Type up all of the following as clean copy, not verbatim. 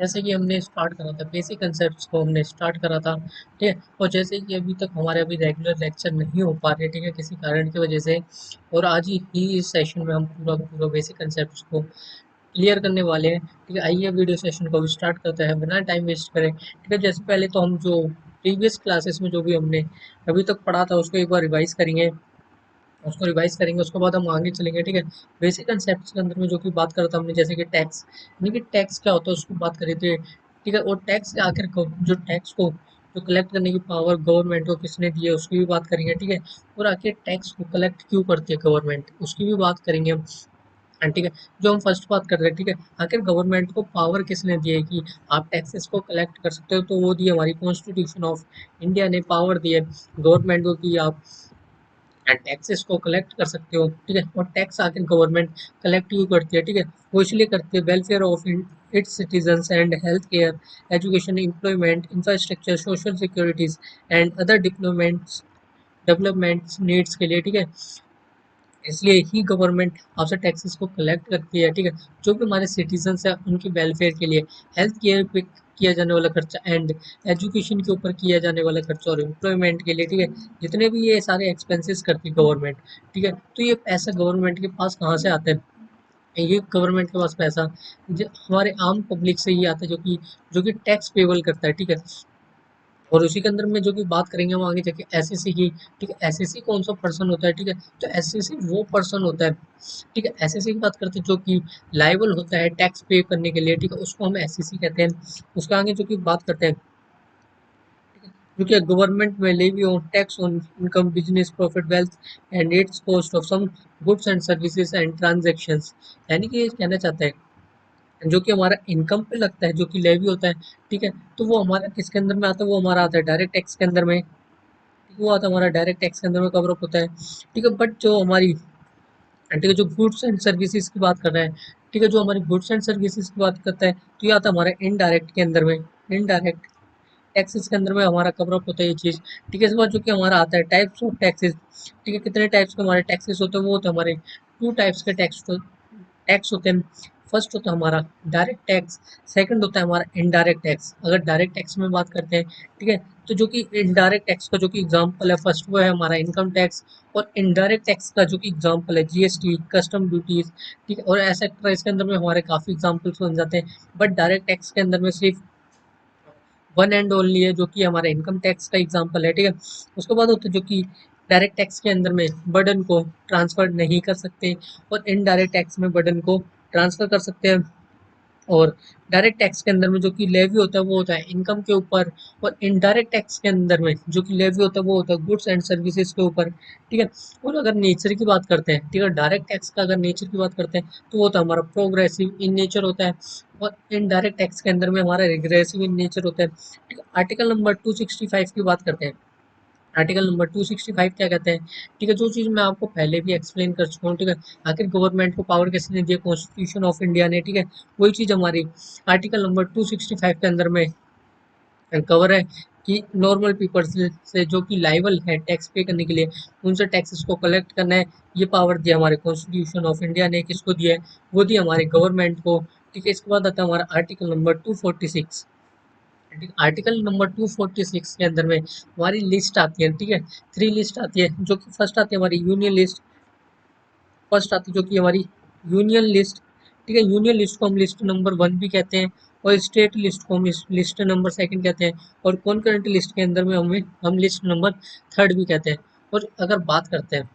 जैसे कि हमने स्टार्ट करा था बेसिक कंसेप्ट को हमने स्टार्ट करा था, ठीक है। और जैसे कि अभी तक हमारे अभी रेगुलर लेक्चर नहीं हो पा रहे, ठीक है, किसी कारण की वजह से। और आज ही इस सेशन में हम पूरा पूरा बेसिक कंसेप्ट को क्लियर करने वाले हैं, ठीक है। आइए वीडियो सेशन को स्टार्ट करते हैं बिना टाइम वेस्ट करें, ठीक है। जैसे पहले तो हम जो प्रीवियस क्लासेस में जो भी हमने अभी तक पढ़ा था उसको एक बार रिवाइज करेंगे, उसके बाद हम आगे चलेंगे, ठीक है। बेसिक कंसेप्ट के अंदर में जो कि बात करता हमने, जैसे कि टैक्स, यानी कि टैक्स क्या होता है उसको बात करी थी, ठीक है। और टैक्स के आखिर को जो टैक्स को जो कलेक्ट करने की पावर गवर्नमेंट को किसने दी है उसकी भी बात करेंगे, ठीक है। और आखिर टैक्स को कलेक्ट क्यों करती है गवर्नमेंट उसकी भी बात करेंगे हम, ठीक है। जो हम फर्स्ट बात कर रहे हैं, ठीक है, आखिर गवर्नमेंट को पावर किसने दी है कि आप टैक्सेस को कलेक्ट कर सकते हो, तो वो दी हमारी कॉन्स्टिट्यूशन ऑफ इंडिया ने पावर दी है गवर्नमेंट को कि आप टैक्सेस को कलेक्ट कर सकते हो, ठीक है। और टैक्स आखिर गवर्नमेंट कलेक्ट क्यों करती है, ठीक है, वो इसलिए करती है welfare of its citizens and health care, education, employment, infrastructure, social securities and other developments needs के लिए, ठीक है। इसलिए ही गवर्नमेंट आपसे टैक्सेस को कलेक्ट करती है, ठीक है। जो भी हमारे सिटीजन्स हैं उनकी वेलफेयर के लिए, हेल्थ केयर पे किया जाने वाला खर्चा एंड एजुकेशन के ऊपर किया जाने वाला खर्चा और एम्प्लॉयमेंट के लिए, ठीक है। जितने भी ये सारे एक्सपेंसेस करती है गवर्नमेंट, ठीक है। तो ये पैसा गवर्नमेंट के पास कहाँ से आता है? ये गवर्नमेंट के पास पैसा हमारे आम पब्लिक से ही आता है, जो कि टैक्स पेबल करता है, ठीक है। और उसी के अंदर में जो कि बात करेंगे हम आगे जाके एसएससी की, ठीक है। एसएससी कौन सा पर्सन होता है, ठीक है। तो एसएससी वो पर्सन होता है, ठीक है। एसएससी की बात करते हैं जो कि लायबल होता है टैक्स पे करने के लिए, ठीक है, उसको हम एसएससी कहते हैं। उसके आगे जो कि बात करते हैं, जो कि गवर्नमेंट में levy on tax on income, business, profit, wealth and its cost of some goods and services and transactions, यानी कि ये कहना चाहता है जो कि हमारा इनकम पे लगता है, जो कि लेवी होता है, ठीक है। तो वो हमारा किसके अंदर में आता है? वो हमारा आता है डायरेक्ट टैक्स के अंदर में, वो आता है हमारा डायरेक्ट टैक्स के अंदर में कवर अप होता है, ठीक है। बट जो हमारी, ठीक है, जो गुड्स एंड सर्विसेज की बात कर रहे हैं, ठीक है, जो हमारी गुड्स एंड सर्विसेज की बात करता है तो ये आता है हमारा इनडायरेक्ट के अंदर में, इनडायरेक्ट टैक्सेस के अंदर में हमारा कवर अप होता है ये चीज़, ठीक है। इसके बाद जो कि हमारा आता है टाइप्स ऑफ टैक्सेस, ठीक है, कितने टाइप्स के हमारे टैक्सेस होते हैं? वो होते हैं हमारे टू टाइप्स के टैक्स होते हैं। फर्स्ट होता है हमारा डायरेक्ट टैक्स, सेकंड होता है हमारा इनडायरेक्ट टैक्स। अगर डायरेक्ट टैक्स में बात करते हैं, ठीक है, तो जो कि इनडायरेक्ट टैक्स का जो कि एग्जांपल है फर्स्ट वो है हमारा इनकम टैक्स, और इनडायरेक्ट टैक्स का जो कि एग्जांपल है जीएसटी, कस्टम ड्यूटीज, ठीक है। और ऐसा इसके अंदर में हमारे काफ़ी एग्जांपल्स बन जाते हैं। बट डायरेक्ट टैक्स के अंदर में सिर्फ वन एंड ओनली है जो कि हमारा इनकम टैक्स का एग्जांपल है, ठीक है। उसके बाद होता है जो कि डायरेक्ट टैक्स के अंदर में बर्डन को ट्रांसफर नहीं कर सकते, और इनडायरेक्ट टैक्स में बर्डन को ट्रांसफर कर सकते हैं। और डायरेक्ट टैक्स के अंदर में जो कि लेवी होता है वो होता है इनकम के ऊपर, और इनडायरेक्ट टैक्स के अंदर में जो कि लेवी होता है वो होता है गुड्स एंड सर्विसेज के ऊपर, ठीक है। और अगर नेचर की बात करते हैं, ठीक है, डायरेक्ट टैक्स का अगर नेचर की बात करते हैं तो वो होता है हमारा प्रोग्रेसिव इन नेचर होता है, और इनडायरेक्ट टैक्स के अंदर में हमारा रिग्रेसिव इन नेचर होता है, ठीक है। आर्टिकल नंबर 265 की बात करते हैं। आर्टिकल नंबर 265 क्या कहते हैं, ठीक है, जो चीज़ मैं आपको पहले भी एक्सप्लेन कर चुका हूँ, ठीक है। आखिर गवर्नमेंट को पावर किसने दी है? कॉन्स्टिट्यूशन ऑफ इंडिया ने, ठीक है। वही चीज़ हमारी आर्टिकल नंबर 265 के अंदर में कवर है कि नॉर्मल पीपल से जो कि लाइबल है टैक्स पे करने के लिए, उनसे टैक्सेस को कलेक्ट करना है, ये पावर दिया हमारे कॉन्स्टिट्यूशन ऑफ इंडिया ने। किसको दिया है? वो दिया हमारे गवर्नमेंट को, ठीक है। इसके बाद आता है हमारा आर्टिकल नंबर 246, आर्टिकल नंबर 246 के अंदर में हमारी लिस्ट आती है, ठीक है। थ्री लिस्ट आती है, जो कि फर्स्ट आती है हमारी यूनियन लिस्ट, फर्स्ट आती है जो कि हमारी यूनियन लिस्ट, ठीक है। यूनियन लिस्ट को हम लिस्ट नंबर 1 भी कहते हैं, और स्टेट लिस्ट को हम लिस्ट नंबर 2 कहते हैं, और कॉन्करेंट लिस्ट के अंदर में हम लिस्ट नंबर 3 भी कहते हैं। और अगर बात करते हैं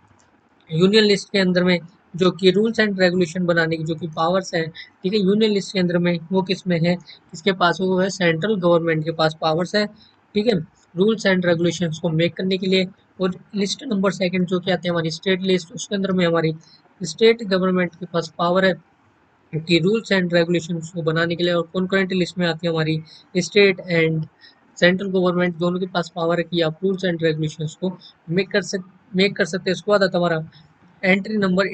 यूनियन लिस्ट के अंदर में जो कि रूल्स एंड रेगुलेशन बनाने की जो कि पावर्स है, ठीक है, यूनियन लिस्ट के अंदर में वो किस में है? किसके पास? वो है सेंट्रल गवर्नमेंट के पास पावर्स है, ठीक है, रूल्स एंड रेगुलेशंस को मेक करने के लिए। और लिस्ट नंबर 2 जो कि आती है हमारी स्टेट लिस्ट, उसके अंदर में हमारी स्टेट गवर्नमेंट के पास पावर है कि रूल्स एंड रेगुलेशंस को बनाने के लिए। और कॉन्करेंट लिस्ट में आती है हमारी स्टेट एंड सेंट्रल गवर्नमेंट दोनों के पास पावर है कि आप रूल्स एंड रेगुलेशंस को मेक कर सकते हैं। उसके बाद आता है हमारा entry number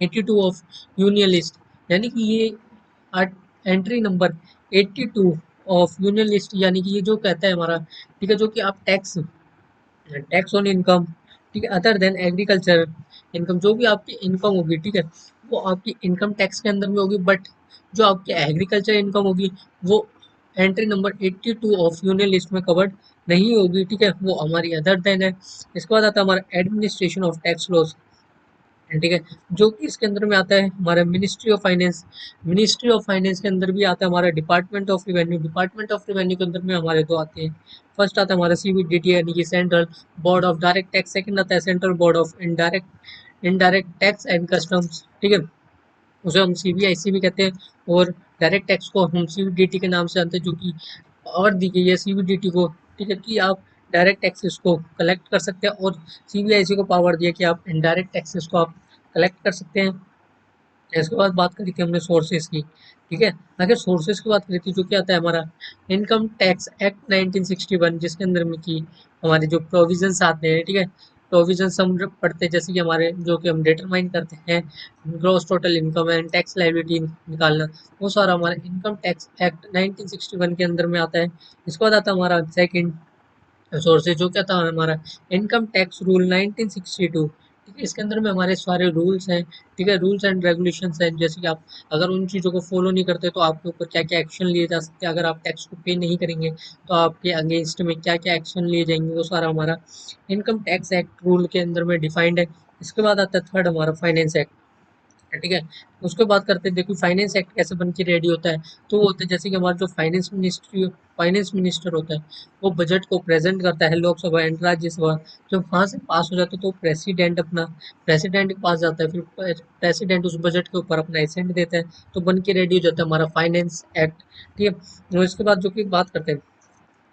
82 of union list, यानी कि ये entry number 82 of union list, यानी कि ये जो कहता है हमारा, ठीक है, जो कि आप टैक्स टैक्स ऑन इनकम, ठीक है, अदर देन एग्रीकल्चर इनकम, जो भी आपकी इनकम होगी, ठीक है, वो आपकी इनकम टैक्स के अंदर में होगी, बट जो आपकी एग्रीकल्चर इनकम होगी वो entry number 82 of union list में कवर्ड नहीं होगी, ठीक है, वो हमारी अदर देन है। इसके बाद आता है हमारा एडमिनिस्ट्रेशन ऑफ टैक्स लॉस, ठीक है, जो कि इसके अंदर में आता है हमारा ministry of finance. Ministry of finance के अंदर भी आता है हमारा department of revenue. Department of revenue के अंदर में हमारे दो आते हैं। फर्स्ट आता है हमारा सीबीडीटी यानी कि central board of direct tax, second आता है central board of indirect indirect tax and customs, ठीक है, उसे हम सीबीआईसी भी कहते हैं। और डायरेक्ट टैक्स को हम सीबीडीटी के नाम से जानते हैं, जो कि पावर दी गई है सीबीडीटी को, ठीक है, कि आप डायरेक्ट टैक्सेस को कलेक्ट कर सकते हैं, और सीबीआईसी को पावर दिया कि आप इनडायरेक्ट टैक्सेस को आप कलेक्ट कर सकते हैं। इसके बाद बात करी थी हमने सोर्सेज की, ठीक है। अगर सोर्सेज की बात करी थी, जो क्या आता है हमारा इनकम टैक्स एक्ट 1961, जिसके अंदर में की हमारे जो प्रोविजंस आते हैं, ठीक है, प्रोविजंस हम जब पढ़ते हैं, जैसे कि हमारे जो कि हम डिटरमाइन करते हैं gross total income and tax liability निकालना, वो सारा हमारा इनकम टैक्स एक्ट 1961 के अंदर में आता है। इसके बाद आता है हमारा सेकंड सोर्सेज, जो क्या था हमारा इनकम टैक्स रूल 1962, ठीक है, इसके अंदर में हमारे सारे रूल्स हैं, ठीक है, रूल्स एंड रेगुलेशंस हैं, जैसे कि आप अगर उन चीज़ों को फॉलो नहीं करते तो आपके ऊपर क्या क्या एक्शन लिए जा सकते हैं, अगर आप टैक्स को पे नहीं करेंगे तो आपके अगेंस्ट में क्या क्या एक्शन लिए जाएंगे, वो सारा हमारा इनकम टैक्स एक्ट रूल के अंदर में डिफाइंड है। इसके बाद आता है थर्ड हमारा फाइनेंस एक्ट, ठीक है, उसके बाद करते हैं देखो फाइनेंस एक्ट कैसे बन के रेडी होता है। तो वो होता है जैसे कि हमारा जो फाइनेंस मिनिस्टर होता है, वो बजट को प्रेजेंट करता है लोकसभा एंड राज्यसभा। जब वहां से पास हो जाता है तो प्रेसिडेंट के पास जाता है, फिर प्रेसिडेंट उस बजट के ऊपर अपना एसेंट देता है, तो बन के रेडी हो जाता है हमारा फाइनेंस एक्ट, ठीक है। और इसके बाद जो कि बात करते हैं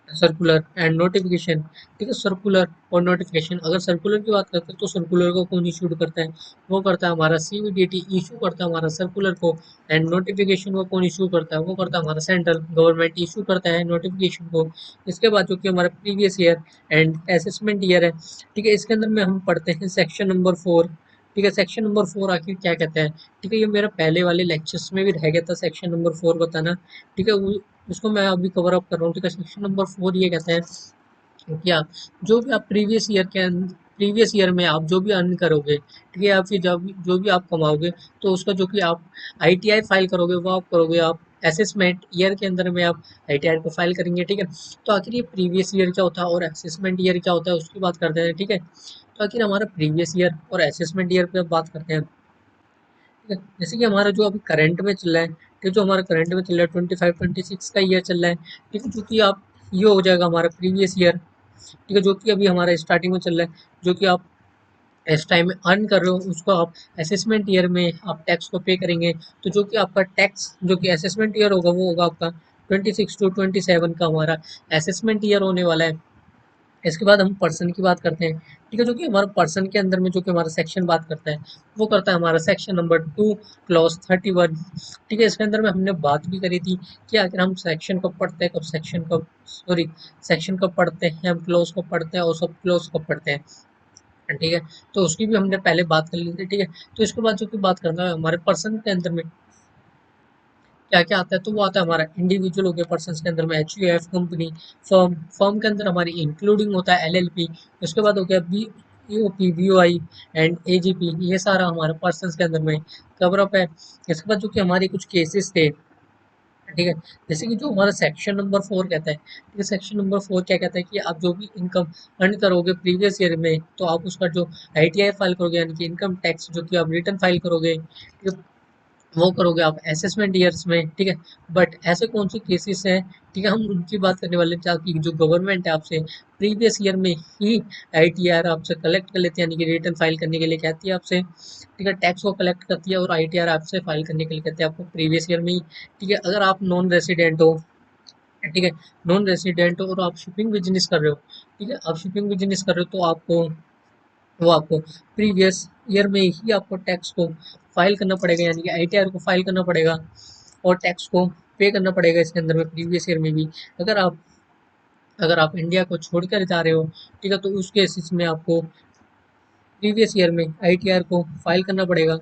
सर्कुलर एंड नोटिफिकेशन, ठीक है, सर्कुलर और नोटिफिकेशन। अगर सर्कुलर की बात करते हैं तो सर्कुलर को कौन इशूड करता है, वो करता है हमारा सीबीडीटी इशू करता है हमारा सर्कुलर को। एंड नोटिफिकेशन को कौन इशू करता है, वो करता है हमारा सेंट्रल गवर्नमेंट इशू करता है नोटिफिकेशन को। इसके बाद जो कि हमारा previous year and assessment year है, ठीक है, इसके अंदर में हम पढ़ते हैं सेक्शन नंबर 4, ठीक है, सेक्शन नंबर 4 आखिर क्या कहता है, ठीक है, ये मेरा पहले वाले लेक्चर्स में भी रह गया था सेक्शन नंबर 4 बताना, ठीक है, उसको मैं अभी कवर अप कर रहा हूँ, ठीक है। सेक्शन नंबर 4 ये कहता है कि आप जो भी आप प्रीवियस ईयर में आप जो भी अर्न करोगे, ठीक है, या फिर जब जो भी आप कमाओगे, तो उसका जो कि आप आईटीआर फाइल करोगे, वो आप करोगे आप असेसमेंट ईयर के अंदर में आप आईटीआर को फाइल करेंगे, ठीक है। तो आखिर ये प्रीवियस ईयर क्या होता है और असेसमेंट ईयर क्या होता है उसकी बात करते हैं, ठीक है। तो आखिर हमारा प्रीवियस ईयर और असेसमेंट ईयर पे बात करते हैं, ठीक है। जैसे कि हमारा जो अभी करंट में चल रहा है, ठीक है, जो हमारा करंट में चल रहा है 25-26 का ईयर चल रहा है, ठीक है, क्योंकि आप ये हो जाएगा हमारा प्रीवियस ईयर, ठीक है, जो कि अभी हमारा स्टार्टिंग में चल रहा है, जो कि आप इस टाइम में अर्न कर रहे हो उसको आप असेसमेंट ईयर में आप टैक्स को पे करेंगे। तो जो कि आपका टैक्स जो कि असेसमेंट ईयर होगा वो होगा आपका 26 to 27 का हमारा असेसमेंट ईयर होने वाला है। इसके बाद हम पर्सन की बात करते हैं, ठीक है, जो कि हमारा पर्सन के अंदर में जो कि हमारा सेक्शन बात करता है, वो करता है हमारा सेक्शन नंबर 2 क्लॉज 31, ठीक है। इसके अंदर में हमने बात भी करी थी कि अगर हम सेक्शन कब पढ़ते हैं, सेक्शन कब पढ़ते हैं, हम क्लोज कब पढ़ते हैं और सब क्लोज कब पढ़ते हैं, ठीक है। तो उसकी भी हमने पहले बात कर ली थी, ठीक है। तो इसके बाद जो कि बात करना है हमारे पर्सन के अंदर में क्या क्या आता है, तो वो आता है हमारा इंडिविजुअल हो गया पर्सन के अंदर में एचयूएफ कंपनी, फर्म, फर्म के अंदर हमारी इंक्लूडिंग होता है एलएलपी। उसके बाद हो गया B EOP BOI and AGP, ये सारा हमारा पर्सन के अंदर में कवर अप है। इसके बाद जो कि हमारे कुछ केसेस थे, ठीक है, जैसे कि जो हमारा सेक्शन नंबर 4 कहता है, ठीक है, सेक्शन नंबर 4 क्या कहता है कि आप जो भी इनकम अर्न करोगे प्रीवियस ईयर में, तो आप उसका जो आईटीआर फाइल करोगे यानी कि इनकम टैक्स जो कि आप रिटर्न फाइल करोगे, ठीक है, वो करोगे आप असेसमेंट ईयर्स में, ठीक है। बट ऐसे कौन से केसेस हैं, ठीक है, हम उनकी बात करने वाले हैं, ताकि जो गवर्नमेंट है आपसे प्रीवियस ईयर में ही आईटीआर आपसे कलेक्ट कर लेती है, यानी कि रिटर्न फाइल करने के लिए कहती है आपसे, ठीक है, टैक्स को कलेक्ट करती है और आईटीआर आपसे फाइल करने के लिए कहते हैं आपको प्रीवियस ईयर में ही, ठीक है। अगर आप नॉन रेसिडेंट हो, ठीक है, नॉन रेसिडेंट हो और आप शिपिंग बिजनेस कर रहे हो, ठीक है, आप शिपिंग बिजनेस कर रहे हो, तो आपको प्रीवियस ईयर में ही आपको टैक्स को फाइल करना पड़ेगा, यानी कि आईटीआर को फाइल करना पड़ेगा और टैक्स को पे करना पड़ेगा इसके अंदर में प्रीवियस ईयर में भी। अगर आप अगर आप इंडिया को छोड़कर जा रहे हो, ठीक है, तो उस केसेस में आपको प्रीवियस ईयर में आईटीआर को फाइल करना पड़ेगा,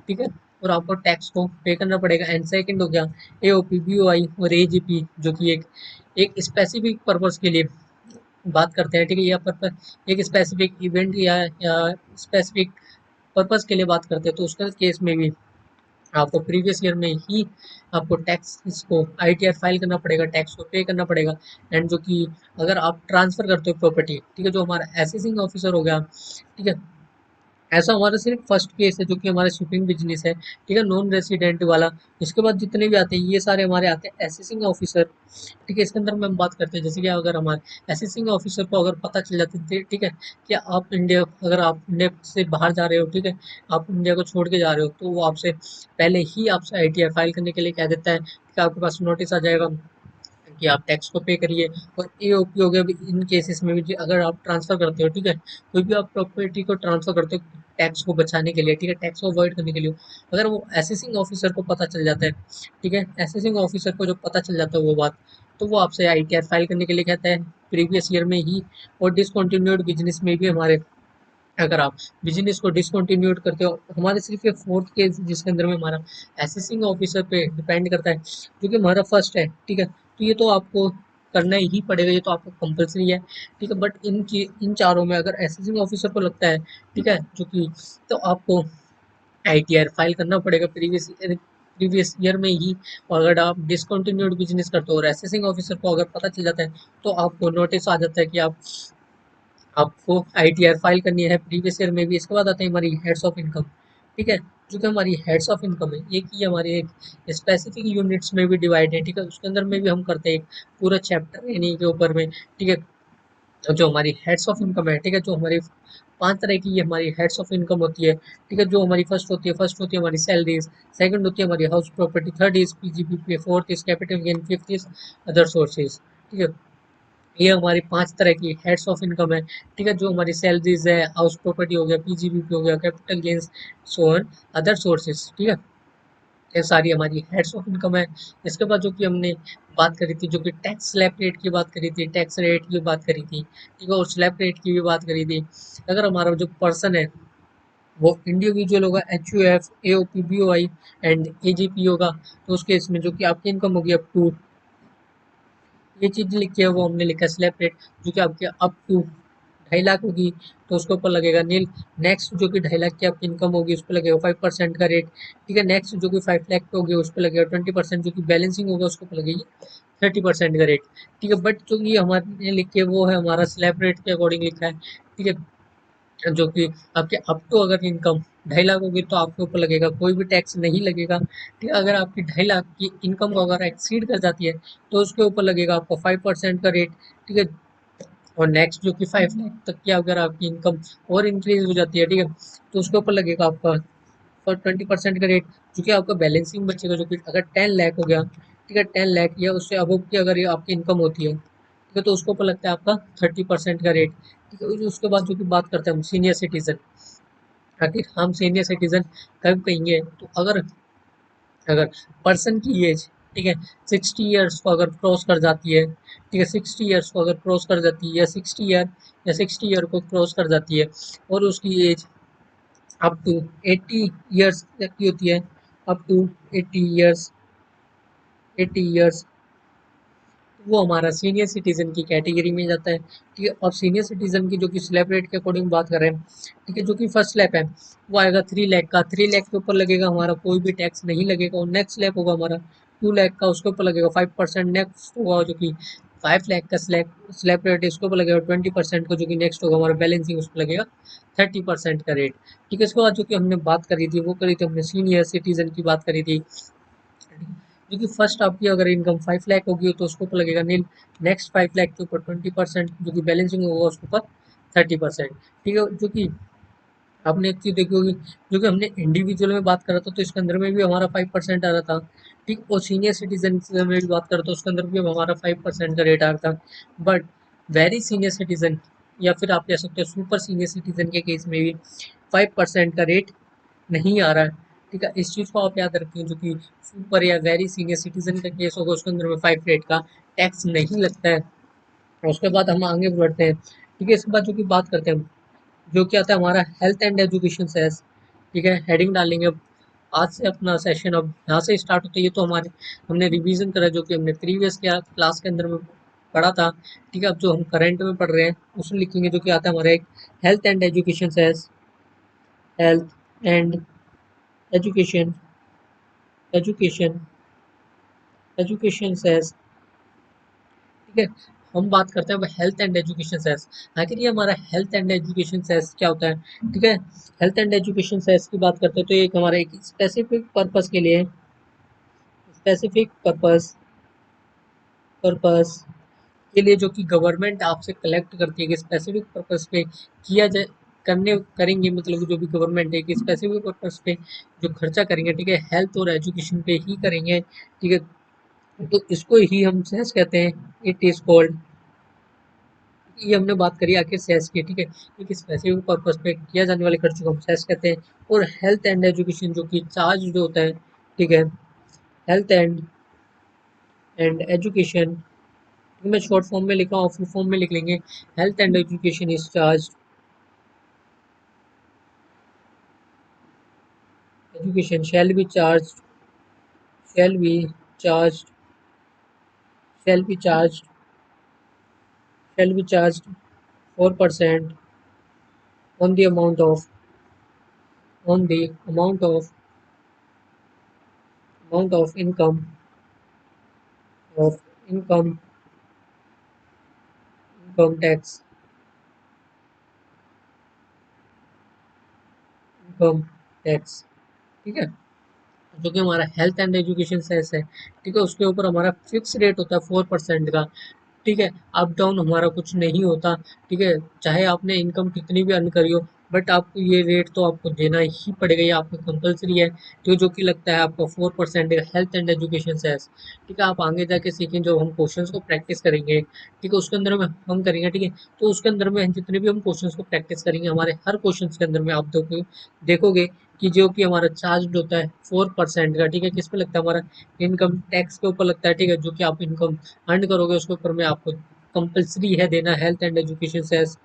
ठीक है, और आपको टैक्स को पे करना पड़ेगा। एंड सेकंड हो गया एओपी बीओआई और एजीपी, जो कि एक स्पेसिफिक पर्पस के लिए बात करते हैं, ठीक है, या पर्पस एक स्पेसिफिक इवेंट या स्पेसिफिक पर्पस के लिए बात करते हैं, तो उसका केस में भी आपको प्रीवियस ईयर में ही आपको टैक्स इसको आईटीआर फाइल करना पड़ेगा, टैक्स को पे करना पड़ेगा। एंड जो कि अगर आप ट्रांसफर करते हो प्रॉपर्टी, ठीक है, जो हमारा असेसिंग ऑफिसर हो गया, ठीक है, ऐसा हमारा सिर्फ फर्स्ट केस है जो कि हमारा शिपिंग बिजनेस है, ठीक है, नॉन रेसिडेंट वाला। इसके बाद जितने भी आते हैं ये सारे हमारे आते हैं असेसिंग ऑफिसर, ठीक है। इसके अंदर में हम बात करते हैं जैसे कि अगर हमारे असेसिंग ऑफिसर को अगर पता चल जाती है, ठीक है, कि आप इंडिया, अगर आप इंडिया से बाहर जा रहे हो, ठीक है, आप इंडिया को छोड़ के जा रहे हो, तो वो आपसे पहले ही आपसे आईटीआर फाइल करने के लिए कह देता है कि आपके पास नोटिस आ जाएगा कि आप टैक्स को पे करिए। और एओपी हो गया भी, इन केसेस में भी अगर आप ट्रांसफर करते हो, ठीक है, कोई भी आप प्रॉपर्टी को ट्रांसफर करते हो टैक्स को बचाने के लिए, ठीक है, टैक्स को अवॉइड करने के लिए, अगर वो असेसिंग ऑफिसर को पता चल जाता है, ठीक है, असेसिंग ऑफिसर को जो पता चल जाता है वो बात, तो वो आपसे आईटीआर फाइल करने के लिए कहता है प्रीवियस ईयर में ही। और डिसकंटिन्यूड बिजनेस में भी हमारे, अगर आप बिजनेस को डिसकंटिन्यूड करते हो, हमारे सिर्फ ये फोर्थ केस जिसके अंदर में हमारा असेसिंग ऑफिसर पे डिपेंड करता है, जो कि हमारा फर्स्ट है, ठीक है, तो ये तो आपको करना ही पड़ेगा, ये तो आपको कंपलसरी है, ठीक है। बट इन चारों में अगर असेसिंग ऑफिसर को लगता है, ठीक है, जो कि, तो आपको आईटीआर फाइल करना पड़ेगा प्रीवियस ईयर में ही। और अगर आप डिसकंटिन्यूड बिजनेस करते हो और असेसिंग ऑफिसर को अगर पता चल जाता है, तो आपको नोटिस आ जाता है कि आपको आईटीआर फाइल करनी है प्रीवियस ईयर में भी। इसके बाद आते हैं हमारी हेड्स ऑफ इनकम, ठीक है, जो कि हमारी हेड्स ऑफ इनकम है, ये की हमारे एक स्पेसिफिक यूनिट्स में भी डिवाइड है, ठीक है, उसके अंदर में भी हम करते हैं एक पूरा चैप्टर इन्हीं के ऊपर में, ठीक है। जो हमारी हेड्स ऑफ इनकम है, ठीक है, जो हमारी 5 तरह की ये हमारी हेड्स ऑफ इनकम होती है, ठीक है, जो हमारी फर्स्ट होती है हमारी सैलरीज, सेकंड होती है हमारी house property, third is PGBP, fourth is capital gain, fifth is other sources, ठीक है। ये हमारी 5 तरह की हेड्स ऑफ इनकम है, ठीक है, जो हमारी सैलरीज है, हाउस प्रॉपर्टी हो गया, पीजीबीपी हो गया, capital gains, so on, other sources, ठीक है, ये सारी हमारी हेड्स ऑफ इनकम है। इसके बाद जो कि हमने बात करी थी, जो कि टैक्स स्लैब रेट की बात करी थी, टैक्स रेट की बात करी थी, ठीक है, और स्लैब रेट की भी बात करी थी। अगर हमारा जो पर्सन है वो इंडिविजुअल होगा, H U F, A O P, B O I and A G P होगा, तो उस केस में जो कि आपकी इनकम होगी अप टू, ये चीज लिखी है वो हमने लिखा स्लैब रेट, जो कि आपके अप टू 2.5 लाख होगी, तो उसके ऊपर लगेगा नील। नेक्स्ट जो कि 2.5 लाख की आपकी इनकम होगी उस पर लगेगा 5% का रेट, ठीक है। नेक्स्ट जो कि 5 लाख पे होगी उस पर लगेगा 20%, जो कि बैलेंसिंग होगा उसके ऊपर लगेगी 30% का रेट, ठीक है। बट जो ये हमारे लिखे वो है हमारा स्लैब रेट के अकॉर्डिंग लिखा है, ठीक है, जो कि आपके अप टू अगर इनकम 2.5 लाख होगी तो आपके ऊपर लगेगा कोई भी टैक्स नहीं लगेगा, ठीक है। अगर आपकी 2.5 लाख की इनकम को अगर एक्सीड कर जाती है तो उसके ऊपर लगेगा आपको 5% का रेट, ठीक है। और नेक्स्ट जो कि 5 लाख तक की अगर आपकी इनकम और इंक्रीज हो जाती है, ठीक है, तो उसके ऊपर लगेगा आपका और 20% का रेट, जो कि आपका बैलेंसिंग बचेगा, जो कि अगर 10 लाख हो गया, ठीक है, 10 लाख या उससे अबव की अगर ये आपकी इनकम होती है, ठीक है, तो उसके ऊपर लगता है आपका 30% का रेट, ठीक है। उसके बाद जो कि बात करते हैं हम सीनियर सिटीजन, आखिर हम सीनियर सिटीजन कब कहेंगे, तो अगर अगर पर्सन की एज, ठीक है, 60 ईयर्स को अगर क्रॉस कर जाती है, ठीक है, 60 ईयर्स को अगर क्रॉस कर जाती है, या 60 ईयर को क्रॉस कर जाती है, और उसकी एज अप टू 80 ईयर्स तक की होती है, अप टू 80 ईयर्स, 80 ईयर्स, वो हमारा सीनियर सिटीजन की कैटेगरी में जाता है, ठीक है। और सीनियर सिटीजन की जो कि स्लैब रेट के अकॉर्डिंग बात कर रहे हैं, ठीक है, जो कि फर्स्ट स्लैब है वो आएगा 3 लाख का, 3 लाख के ऊपर लगेगा हमारा कोई भी टैक्स नहीं लगेगा। और नेक्स्ट स्लैब होगा हमारा 2 लाख का, उसके ऊपर लगेगा 5%। नेक्स्ट होगा जो कि 5 लाख का स्लैब स्लैब रेट है, उसके ऊपर लगेगा 20% का, जो कि नेक्स्ट होगा हमारा बैलेंसिंग, उस पर लगेगा 30% का रेट, ठीक है। इसके बाद जो कि हमने बात करी थी वो करी थी हमने सीनियर सिटीजन की बात करी थी, जो कि फर्स्ट आपकी अगर इनकम 5 लाख होगी तो उसके ऊपर लगेगा नील। नेक्स्ट 5 लाख के ऊपर 20%, जो कि बैलेंसिंग होगा उसके ऊपर 30%, ठीक है। जो कि आपने एक चीज देखी होगी, जो कि हमने इंडिविजुअल में बात करा था तो इसके अंदर में भी हमारा 5% आ रहा था, ठीक। और सीनियर सिटीजन में भी बात करा तो उसके अंदर भी हमारा 5% का रेट आ रहा था। बट वेरी सीनियर सिटीजन, या फिर आप कह सकते हो सुपर सीनियर सिटीजन के केस में भी 5% का रेट नहीं आ रहा है, ठीक है। इस चीज़ को आप याद रखें, जो कि सुपर या वेरी सीनियर सिटीजन का केस होगा उसके अंदर में 5 रेट का टैक्स नहीं लगता है। और उसके बाद हम आगे बढ़ते हैं, ठीक है। इसके बाद जो कि बात करते हैं जो क्या आता है हमारा हेल्थ एंड एजुकेशन सेस, ठीक है, हेडिंग डालेंगे अब। आज से अपना सेशन अब यहाँ से स्टार्ट होता है, ये तो हमारे हमने रिवीजन करा जो कि हमने प्रीवियस क्लास के अंदर में पढ़ा था, ठीक है। अब जो हम करंट में पढ़ रहे हैं उसमें लिखेंगे, जो कि आता है हमारा एक health and education cess, health and education education education cess, ठीक है। हम बात करते हैं हेल्थ एंड एजुकेशन सेस। आखिर ये हमारा हेल्थ एंड एजुकेशन सेस क्या होता है, ठीक है। हेल्थ एंड एजुकेशन सेस की बात करते हैं तो ये एक हमारे एक स्पेसिफिक पर्पस के लिए, स्पेसिफिक पर्पस के लिए जो कि गवर्नमेंट आपसे कलेक्ट करती है कि स्पेसिफिक पर्पस पे किया जाए, करने करेंगे, मतलब जो भी गवर्नमेंट है कि स्पेसिफिक पर्पस पे जो खर्चा करेंगे, ठीक है, हेल्थ और एजुकेशन पे ही करेंगे, ठीक है। तो इसको ही हम सेस कहते हैं। इट इज कॉल्ड, ये हमने बात करी आखिर सेस की, ठीक है। एक स्पेसिफिक पर्पस पे किया जाने वाले खर्चों को हम सेस कहते हैं। और हेल्थ एंड एजुकेशन जो कि चार्ज जो होता है, ठीक है, हेल्थ एंड एजुकेशन, मैं शॉर्ट फॉर्म में लिखा हूँ, फुल फॉर्म में लिख लेंगे। Health and education is charge, education shall be charged shall be charged shall be charged 4% on the amount of of income income tax income tax, ठीक है। जो कि हमारा हेल्थ एंड एजुकेशन सेस है, ठीक है, उसके ऊपर हमारा फिक्स रेट होता है 4% का, ठीक है। अप डाउन हमारा कुछ नहीं होता, ठीक है। चाहे आपने इनकम कितनी भी अर्न करी हो, बट आपको ये रेट तो आपको देना ही पड़ेगा, ये आपको कंपलसरी है। तो जो कि लगता है आपका 4% हेल्थ एंड एजुकेशन सेस, ठीक है। आप आगे जाके सीखें, जो हम क्वेश्चंस को प्रैक्टिस करेंगे, ठीक है, उसके अंदर में हम करेंगे, ठीक है। तो उसके अंदर में जितने भी हम क्वेश्चंस को प्रैक्टिस करेंगे, हमारे हर क्वेश्चन के अंदर में आप देखोगे कि जो कि हमारा चार्ज होता है 4% का, ठीक है, किस पे लगता है, हमारा इनकम टैक्स के ऊपर लगता है, ठीक है। जो कि आप इनकम अर्न करोगे उसके ऊपर में आपको कंपलसरी है देना हेल्थ एंड एजुकेशन सेस,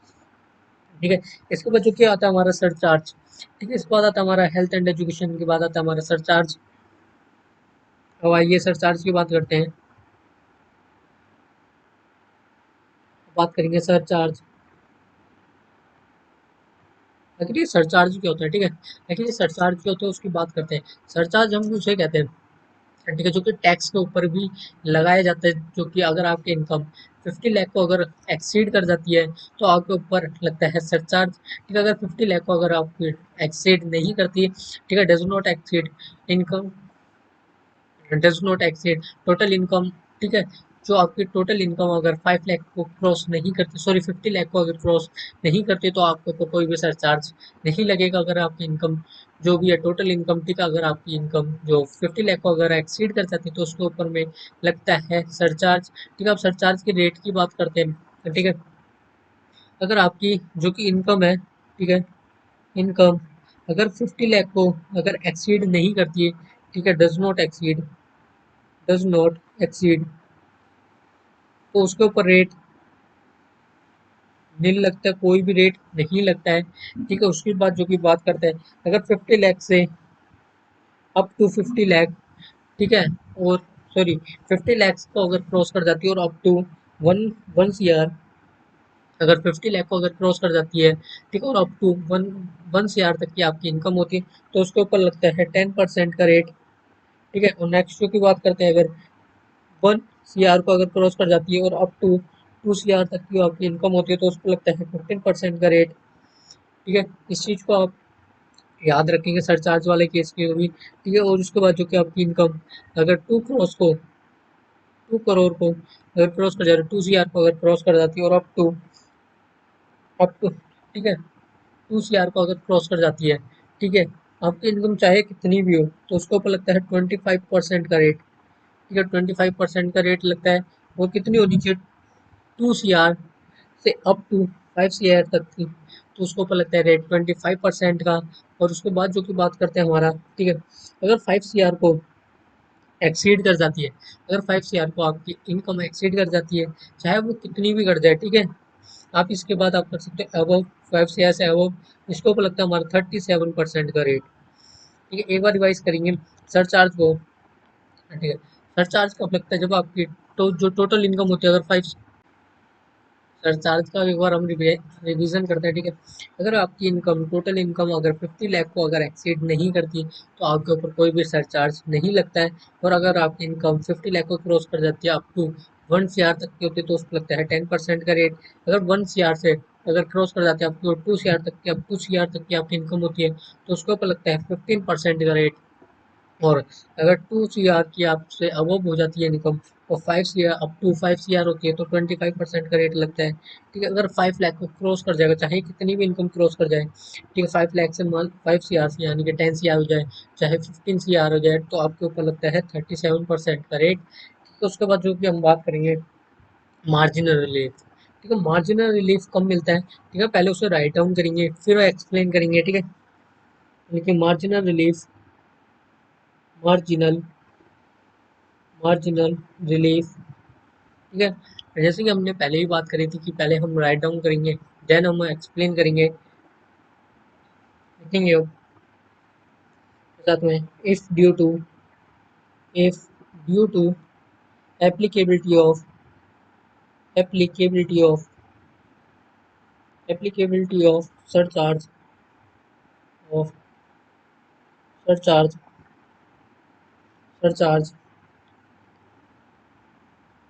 ठीक है। इसके बाद जो क्या आता है हमारा सरचार्ज, ठीक है। इसके बाद आता है हमारा हेल्थ एंड एजुकेशन के बाद आता है हमारा सरचार्ज। अब आइए सरचार्ज की बात करते हैं, बात करेंगे सरचार्ज। लेकिन ये सरचार्ज क्या होता है, ठीक है। लेकिन ये सरचार्ज क्या होता है उसकी बात करते हैं। सरचार्ज हम उसे कहते हैं, ठीक है, जो कि टैक्स के ऊपर भी लगाया जाता है। जो कि अगर आपकी इनकम 50 लाख को अगर एक्सीड कर जाती है तो आपके ऊपर लगता है सरचार्ज, ठीक है। अगर 50 लाख को अगर आप एक्सीड नहीं करती है, ठीक है, does not exceed income, does not exceed total income, ठीक है। जो आपकी टोटल इनकम अगर 5 लाख को क्रॉस नहीं करती, सॉरी 50 लाख को अगर क्रॉस नहीं करती, तो आपके ऊपर कोई भी सरचार्ज नहीं लगेगा। अगर आपकी इनकम जो भी है टोटल इनकम, ठीक है, अगर आपकी इनकम जो 50 लाख को अगर एक्सीड कर जाती है तो उसके ऊपर में लगता है सरचार्ज, ठीक है। अब सरचार्ज की रेट की बात करते हैं, ठीक है। अगर आपकी जो कि इनकम है, ठीक है, इनकम अगर 50 लाख को अगर एक्सीड नहीं करती है, ठीक है, डज नॉट एक्सीड, तो उसके ऊपर रेट नील लगता है, कोई भी रेट नहीं लगता है, ठीक है। उसके बाद जो कि बात करते हैं, अगर 50 लाख से अप टू 50 लाख, ठीक है, और सॉरी 50 लाख को अगर क्रॉस कर जाती है और up to one one C R, अगर 50 लाख को अगर क्रॉस कर जाती है, ठीक है, और up to one one C R तक की आपकी इनकम होती है, तो उसके ऊपर लगता है 10% का रेट, ठीक है। और नेक्स्ट जो की बात करते हैं, अगर 1 CR को अगर क्रॉस कर जाती है और अप टू 2 CR तक की आपकी इनकम होती है, तो उस पर लगता है 15% का रेट, ठीक है। इस चीज़ को आप याद रखेंगे सरचार्ज वाले केस की भी, ठीक है। और उसके बाद जो कि आपकी इनकम अगर 2 करोड़ को अगर क्रॉस कर जाती है, 2 CR को अगर क्रॉस कर जाती है और अप टू, ठीक है, 2 CR को अगर क्रॉस कर जाती है, ठीक है, आपकी इनकम चाहे कितनी भी हो, तो उसके ऊपर लगता है 25% का रेट, ठीक है, 25% का रेट लगता है। और कितनी होनी चाहिए, 2 CR से अप टू 5 CR तक की, तो उसको ऊपर लगता है रेट 25% का। और उसके बाद जो कि बात करते हैं हमारा, ठीक है, अगर 5 CR को एक्सीड कर जाती है, अगर 5 CR को आपकी इनकम एक्सीड कर जाती है, चाहे वो कितनी भी कर जाए, ठीक है, आप इसके बाद आप कर सकते हैं अबव 5 CR से अबव, इसके ऊपर लगता है हमारा 37% का रेट, ठीक है। एक बार रिवाइज करेंगे सरचार्ज को, ठीक है। सरचार्ज कब लगता है, जब आपकी जो टोटल इनकम होती है, अगर 5 सरचार्ज का एक बार हम रिवीजन करते हैं, ठीक है। अगर आपकी इनकम, टोटल इनकम अगर 50 लाख को अगर एक्सीड नहीं करती तो आपके ऊपर कोई भी सरचार्ज नहीं लगता है। और अगर आपकी इनकम 50 लाख को क्रॉस कर जाती है, अप टू 1 CR तक की होती है, तो उसको लगता है 10% का रेट। अगर 1 CR से अगर क्रॉस कर जाती है आपकी 2 CR तक की, अब 2 CR तक की आपकी इनकम होती है, तो उसके ऊपर लगता है 15% का रेट। और अगर 2 CR की आपसे अबव हो जाती है इनकम, और 5 CR, अप टू 5 CR होती है, तो 25% का रेट लगता है, ठीक है। अगर 5 लाख को क्रॉस कर जाएगा, चाहे कितनी भी इनकम क्रॉस कर जाए, ठीक है, 5 लाख से मान 5 CR से यानी कि 10 CR हो जाए, चाहे 15 CR हो जाए, तो आपके ऊपर लगता है 37% का रेट। तो उसके बाद जो कि हम बात करेंगे मार्जिनल रिलीफ, ठीक है। मार्जिनल रिलीफ कब मिलता है, ठीक है, पहले उसे राइट डाउन करेंगे फिर एक्सप्लेन करेंगे, ठीक है। लेकिन marginal relief, marginal marginal relief, ठीक है। जैसे कि हमने पहले ही बात करी थी कि पहले हम राइट डाउन करेंगे, देन हम एक्सप्लेन करेंगे, लिखेंगे साथ में, if due to applicability of applicability of applicability of surcharge of surcharge surcharge.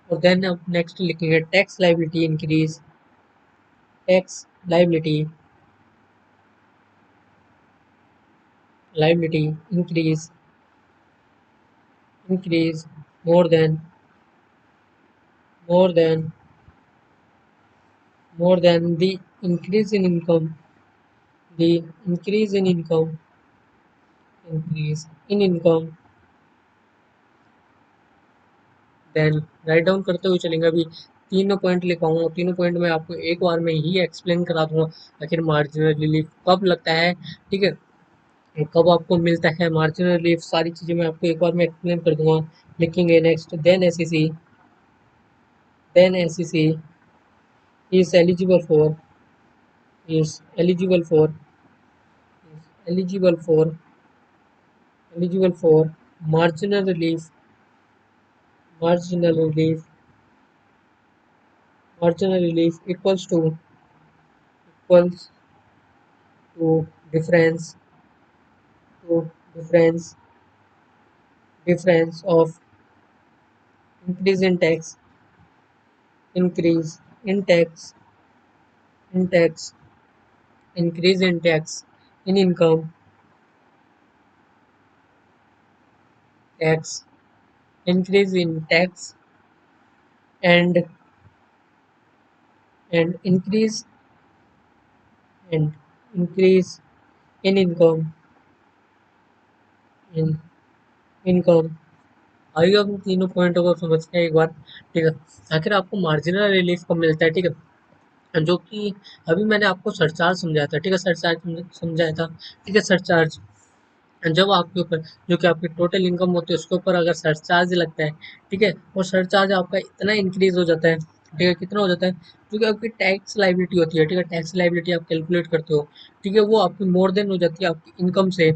और देन अब नेक्स्ट लिखेंगे tax liability increase, tax liability increase more than more than more than the increase in income, the increase in income। Then write down करते हुए चलेंगे। अभी तीनों point लिखाऊंगा, तीनों point में आपको एक बार में ही एक्सप्लेन करा दूंगा आखिर मार्जिनल रिलीफ कब लगता है, ठीक है, कब आपको मिलता है मार्जिनल रिलीफ, सारी चीजें मैं आपको एक बार में एक्सप्लेन कर दूंगा। लिखेंगे next, then SEC is is eligible for eligible for eligible for marginal relief marginal relief marginal relief equals to difference to difference difference of increase in tax increase in tax in tax increase in tax in income tax increase in tax and and and increase in in income। आइए अब इन तीनों पॉइंटों को समझते हैं एक बार, ठीक है। आखिर आपको मार्जिनल रिलीफ कब मिलता है, ठीक है, जो कि अभी मैंने आपको सरचार्ज समझाया था, ठीक है, सरचार्ज समझाया था, ठीक है। सरचार्ज जब आपके ऊपर, जो कि आपकी टोटल इनकम होती है उसके ऊपर अगर सरचार्ज लगता है, ठीक है, और सरचार्ज आपका इतना इंक्रीज हो जाता है, ठीक है, कितना हो जाता है, जो कि आपकी टैक्स लाइबिलिटी होती है, ठीक है, टैक्स लाइबिलिटी आप कैलकुलेट करते हो, ठीक है, वो आपकी मोर देन हो जाती है आपकी इनकम से,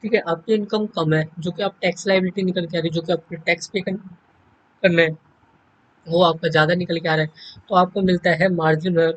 ठीक है। आपकी इनकम कम है, जो कि आप टैक्स लाइबिलिटी निकल के आ रही है, जो कि आपके टैक्स पे करना है, वो आपका ज़्यादा निकल के आ रहा है, तो आपको मिलता है मार्जिनल,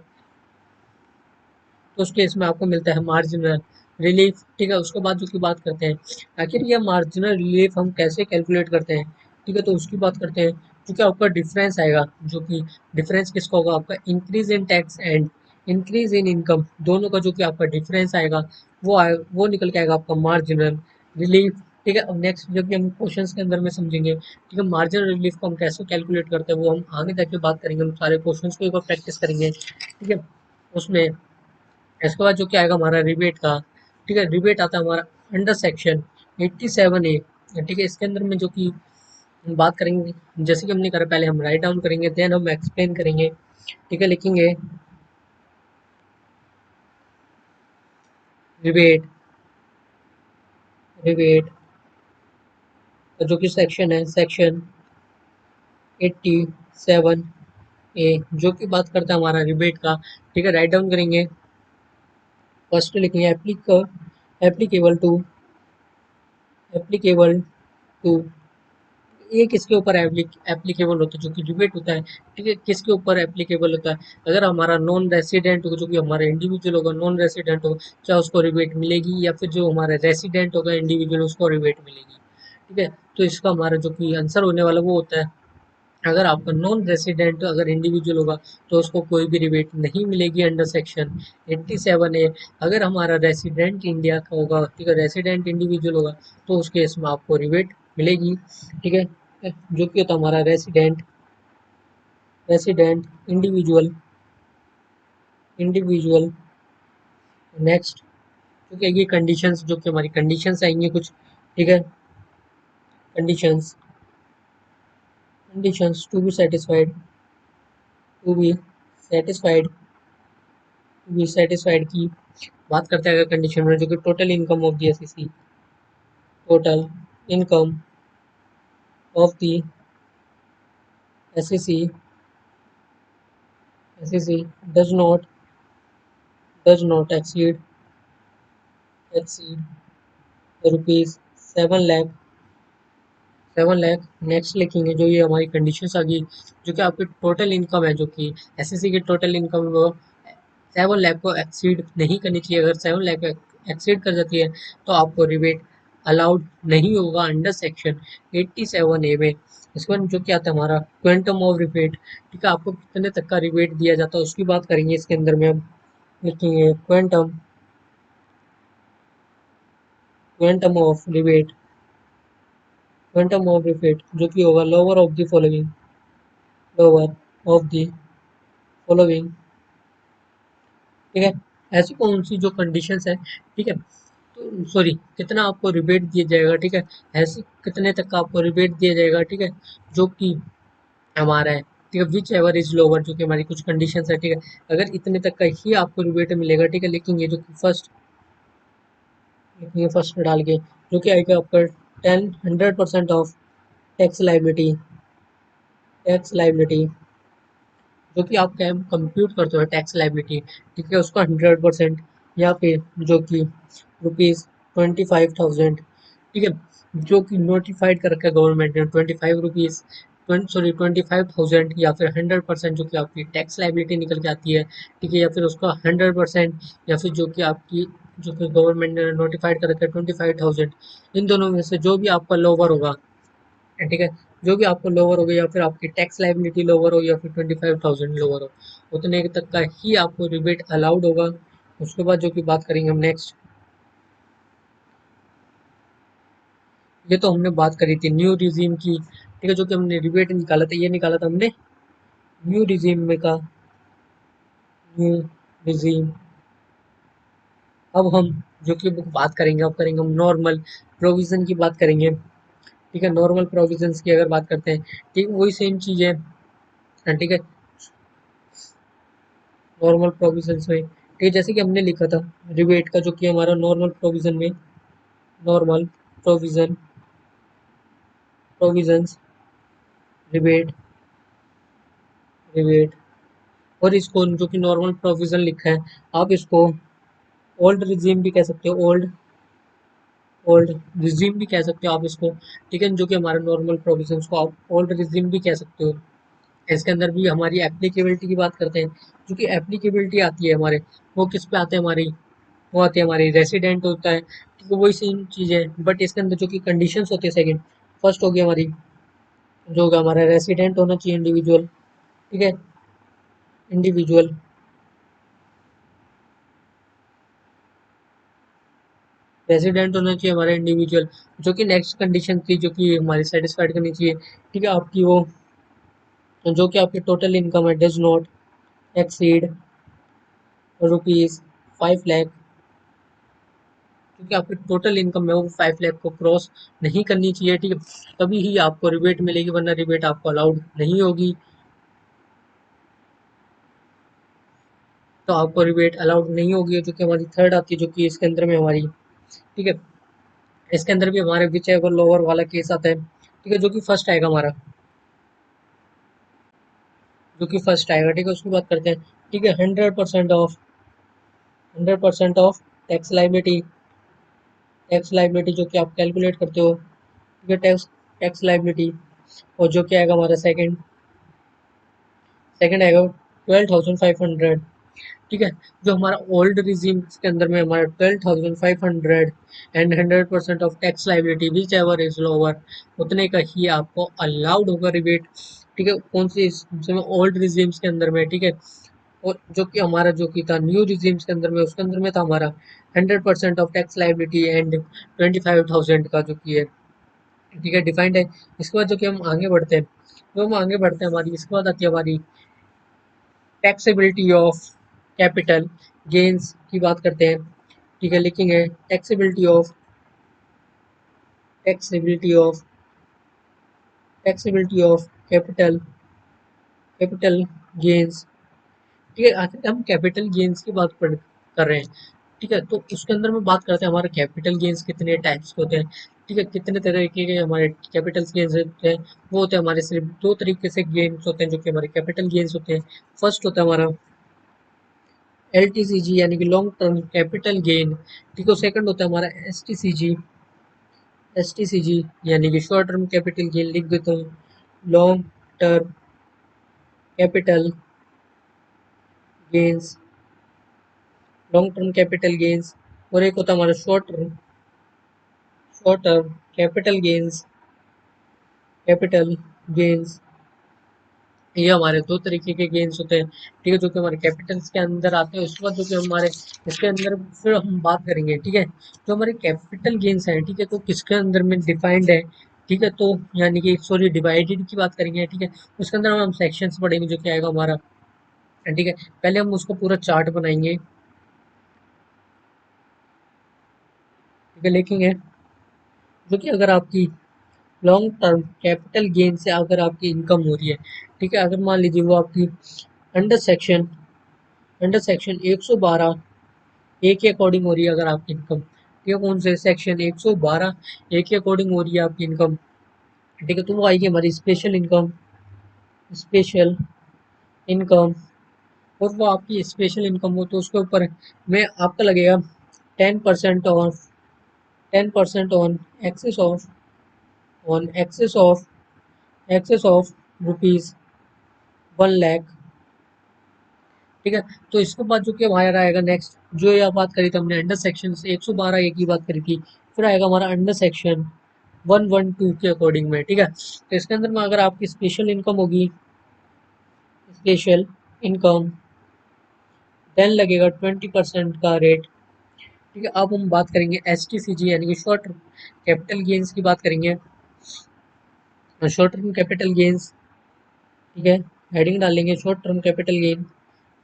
तो उस केस में आपको मिलता है मार्जिनल रिलीफ, ठीक है। उसके बाद जो की बात करते हैं आखिर ये मार्जिनल रिलीफ हम कैसे कैलकुलेट करते हैं, ठीक है, तो उसकी बात करते हैं। क्योंकि आपका डिफरेंस आएगा, जो कि डिफरेंस किसका होगा, आपका increase in tax and increase in income, दोनों का जो कि आपका डिफरेंस आएगा, वो निकल के आएगा आपका मार्जिनल रिलीफ, ठीक है। अब नेक्स्ट जो कि हम क्वेश्चंस के अंदर में समझेंगे, ठीक है, मार्जिनल रिलीफ को हम कैसे कैलकुलेट करते हैं वो हम आगे जाके बात करेंगे, हम सारे क्वेश्चंस को एक बार प्रैक्टिस करेंगे, ठीक है। उसमें इसके बाद जो क्या आएगा हमारा रिबेट का, ठीक है, रिबेट आता है हमारा अंडर सेक्शन 87A, ठीक है। इसके अंदर में जो कि हम बात करेंगे, जैसे कि हमने करा, पहले हम राइट डाउन करेंगे देन हम एक्सप्लेन करेंगे, ठीक है। लिखेंगे रिबेट रिबेट तो जो कि सेक्शन है सेक्शन 87A, जो कि बात करता है हमारा रिबेट का, ठीक है। राइट डाउन करेंगे, फर्स्ट लिखेंगे एप्लीकेबल टू एप्लीकेबल टू ये किसके ऊपर एप्लीकेबल होता है, जो कि रिबेट होता है, ठीक है, किसके ऊपर एप्लीकेबल होता है? अगर हमारा नॉन रेसिडेंट हो, जो कि हमारा इंडिविजुअल होगा, नॉन रेसिडेंट हो, चाहे उसको रिबेट मिलेगी, या फिर जो हमारा रेसिडेंट होगा इंडिविजुअल, उसको रिबेट मिलेगी। ठीक है, तो इसका हमारा जो कि आंसर होने वाला वो होता है, अगर आपका नॉन रेसिडेंट अगर इंडिविजुअल होगा तो उसको कोई भी रिबेट नहीं मिलेगी अंडर सेक्शन 87A। अगर हमारा रेसिडेंट इंडिया का होगा, ठीक है, रेसिडेंट इंडिविजुअल होगा, तो उस केस में आपको रिबेट मिलेगी। ठीक है, जो कि होता है हमारा resident resident individual individual. Next, क्योंकि ये कंडीशंस, जो कि हमारी कंडीशंस आएंगी कुछ, ठीक है, conditions conditions to be satisfied to be satisfied की बात करते हैं अगर कंडीशन में, जो कि total income of the SSC, total income of the SSC SSC does not exceed rupees 7 lakh 7 lakh. Next लिखेंगे, जो ये हमारी कंडीशंस आ गई, जो कि आपकी टोटल इनकम है, जो कि एसएससी की टोटल इनकम वो 7 लाख को एक्सीड नहीं करनी चाहिए। अगर 7 लाख एक्सीड कर जाती है तो आपको रिबेट अलाउड नहीं होगा अंडर सेक्शन 87A में। इसके बाद जो क्या आता है हमारा क्वांटम ऑफ रिबेट, ठीक है, आपको कितने तक का रिबेट दिया जाता है उसकी बात करेंगे। इसके अंदर में हम लिखेंगे क्वांटम ऑफ रिबेट जो कि होगा लोअर ऑफ द फॉलोइंग। ठीक है, ऐसी कौन सी जो कंडीशंस है, ठीक है, तो सॉरी, कितना आपको रिबेट दिया जाएगा, ठीक है, ऐसे कितने तक का आपको रिबेट दिया जाएगा, ठीक है, जो कि हमारा है, ठीक है, विच एवर इज लोअर, जो कि हमारी कुछ कंडीशंस है, ठीक है, अगर इतने तक का ही आपको रिबेट मिलेगा, ठीक है, लेकिन ये जो कि फर्स्ट डाल के जो कि आएगा आपका 100% of tax liability tax liability जो कि आप कैम कंप्यूट करते हो टैक्स लाइबिलिटी, ठीक है, उसका 100%, या फिर जो कि रुपीज़ 25,000, ठीक है, जो कि नोटिफाइड कर रखा है गवर्नमेंट ने 25 रुपीज़, 25,000, या फिर 100%, जो कि आपकी टैक्स लाइबिलिटी निकल के आती है, ठीक है, या फिर उसका 100%, या फिर जो कि आपकी जो कि गवर्नमेंट ने नोटिफाइड कर रखा है 25,000। इन दोनों में से जो भी आपका लोअर होगा, ठीक है, जो भी आपको लोअर हो गया, या फिर आपकी टैक्स लाइबिलिटी लोअर हो, या फिर 25,000 लोअर हो, उतने तक का ही आपको रिबेट अलाउड होगा। उसके बाद जो कि बात करेंगे हम नेक्स्ट, ये तो हमने बात करी थी न्यू रिजीम की, ठीक है, जो कि हमने रिबेट निकाला था, ये निकाला था हमने न्यू रिजीम में का न्यू रिजीम। अब हम जो कि बात करेंगे, अब करेंगे हम नॉर्मल प्रोविजन की बात करेंगे। ठीक है, नॉर्मल प्रोविजंस की अगर बात करते हैं, ठीक है, वही सेम चीज़ है। हाँ, ठीक है, नॉर्मल प्रोविजंस में, ठीक है, जैसे कि हमने लिखा था रिबेट का, जो कि हमारा नॉर्मल प्रोविजन में, normal provision provisions rebate rebate और इसको जो कि नॉर्मल प्रोविजन लिखा है, आप इसको ओल्ड रिजीम भी कह सकते हो, ओल्ड रिजीम भी कह सकते हो आप इसको, ठीक है, जो कि हमारे नॉर्मल प्रोविजंस को आप ओल्ड रिजीम भी कह सकते हो। इसके अंदर भी हमारी एप्लीकेबिलिटी की बात करते हैं, जो कि एप्लीकेबिलिटी आती है हमारे, वो किस पे आते हैं हमारी, वो आती है हमारी रेसिडेंट होता है, ठीक है, वही सेम चीज़ है, बट इसके अंदर जो कि कंडीशंस होती है, सेकंड फर्स्ट हो गया हमारी, जो होगा हमारा रेसिडेंट होना चाहिए इंडिविजुअल, ठीक है, इंडिविजुअल रेसिडेंट होना चाहिए हमारा इंडिविजुअल, जो कि नेक्स्ट कंडीशन थी, जो कि हमारी सेटिस्फाइड करनी चाहिए, ठीक है, आपकी वो जो कि आपकी टोटल इनकम है does not exceed rupees 5 lakh, क्योंकि आपकी टोटल इनकम है वो 5 लाख को क्रॉस नहीं करनी चाहिए, ठीक है, तभी ही आपको रिबेट मिलेगी, वरना रिबेट आपको अलाउड नहीं होगी। तो आपको रिबेट अलाउड नहीं होगी, जो कि हमारी थर्ड आती है, जो कि इसके अंदर में हमारी, ठीक है, इसके अंदर भी हमारे विच एवर लोअर वाला केस आता है, ठीक है, जो कि फर्स्ट आएगा हमारा, जो कि फर्स्ट आएगा, ठीक है, उसकी बात करते हैं। ठीक है, 100% ऑफ टैक्स लाइबिलिटी जो कि आप कैलकुलेट करते हो, ठीक है, टैक्स टैक्स लाइबिलिटी और जो क्या आएगा हमारा सेकंड सेकंड आएगा 12,500। ठीक है, जो हमारा ओल्ड रिजीम के अंदर में हमारा 12,500 and 100% of tax liability which ever is lower, उतने का ही आपको अलाउड होगा रिबेट। ठीक है, कौन सी ओल्ड रिजीम्स के अंदर में। ठीक है, और जो कि हमारा जो कि था न्यू रिजीम्स के अंदर में, उसके अंदर में था हमारा 100% ऑफ टैक्स लाइबिलिटी एंड 25,000 का जो कि है। ठीक है, डिफाइंड है। इसके बाद जो कि हम आगे बढ़ते हैं, तो हम आगे बढ़ते हैं, हमारी इसके बाद आती है हमारी टैक्सेबिलिटी ऑफ कैपिटल गेन्स की बात करते हैं। ठीक है, लिखेंगे taxability of taxability of capital capital gains. ठीक है, आखिर हम कैपिटल गेन्स की बात कर रहे हैं। ठीक है, तो उसके अंदर में बात करते हैं हमारे कैपिटल गेन्स कितने टाइप्स के होते हैं। ठीक है, कितने तरीके के हमारे कैपिटल गेन्स होते हैं। वो होते हैं हमारे सिर्फ दो तरीके से गेन्स होते हैं जो कि हमारे कैपिटल गेन्स होते हैं। फर्स्ट होता है हमारा LTCG यानी कि लॉन्ग टर्म कैपिटल गेन। ठीक है, सेकंड होता है हमारा STCG यानी कि शॉर्ट टर्म कैपिटल गेन। लिख देता हूँ, long term capital gains, long term capital gains. और एक होता है हमारा शॉर्ट टर्म कैपिटल गेन्स। ये हमारे दो तरीके के गेन्स होते हैं। ठीक है, जो कि हमारे कैपिटल्स के अंदर आते हैं। उसके बाद जो कि हमारे इसके अंदर फिर हम बात करेंगे। ठीक है, जो हमारे कैपिटल गेन्स हैं, ठीक है, तो किसके अंदर में डिफाइंड है। ठीक है, तो यानी कि सॉरी डिवाइडेड की बात करेंगे। ठीक है, उसके अंदर हम सेक्शंस पढ़ेंगे जो कि आएगा हमारा। ठीक है, पहले हम उसको पूरा चार्ट बनाएंगे। ठीक है, लिखेंगे जो कि अगर आपकी लॉन्ग टर्म कैपिटल गेन से अगर आपकी इनकम हो रही है। ठीक है, अगर मान लीजिए वो आपकी अंडर सेक्शन अंडर सेक्शन 112 ए के अकॉर्डिंग हो रही है अगर आपकी इनकम। ठीक है, कौन से सेक्शन 112 ए के अकॉर्डिंग हो रही है आपकी इनकम। ठीक है, तो वो आएगी हमारी स्पेशल इनकम। और वो आपकी स्पेशल इनकम हो तो उसके ऊपर में आपका लगेगा 10% on excess of on excess of rupees 1 lakh. ठीक है, तो इसके बाद जो कि हमारा आएगा नेक्स्ट, जो यह बात करी थी हमने अंडर सेक्शन 112 ए की बात करी थी। फिर आएगा हमारा अंडर सेक्शन 112 के अकॉर्डिंग में। ठीक है, तो इसके अंदर में अगर आपकी स्पेशल इनकम होगी, स्पेशल इनकम, देन लगेगा 20% का रेट। ठीक है, अब हम बात करेंगे STCG यानी कि शॉर्ट कैपिटल गेन्स की बात करेंगे। Short term capital gains. ठीक है, हेडिंग डालेंगे short term capital gain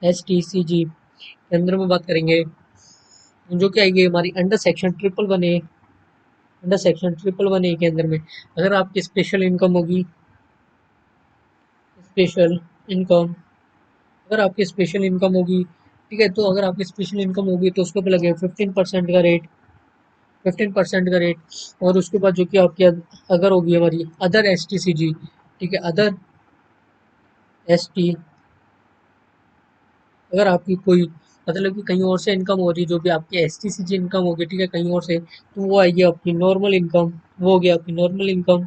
STCG के अंदर में बात करेंगे, जो कि आएगी हमारी अंडर सेक्शन 111A के अंदर में। अगर आपकी स्पेशल इनकम होगी, स्पेशल इनकम अगर आपकी स्पेशल इनकम होगी, ठीक है, तो अगर आपकी स्पेशल इनकम होगी तो उसके ऊपर लगेगा 15% का रेट। और उसके बाद जो कि आपकी अगर होगी हमारी अदर STCG। ठीक है, अदर ST अगर आपकी कोई मतलब कि कहीं और से इनकम हो रही है, जो भी आपकी STCG इनकम होगी, ठीक है, कहीं और से, तो वो आएगी आपकी नॉर्मल इनकम। वो हो गया आपकी नॉर्मल इनकम।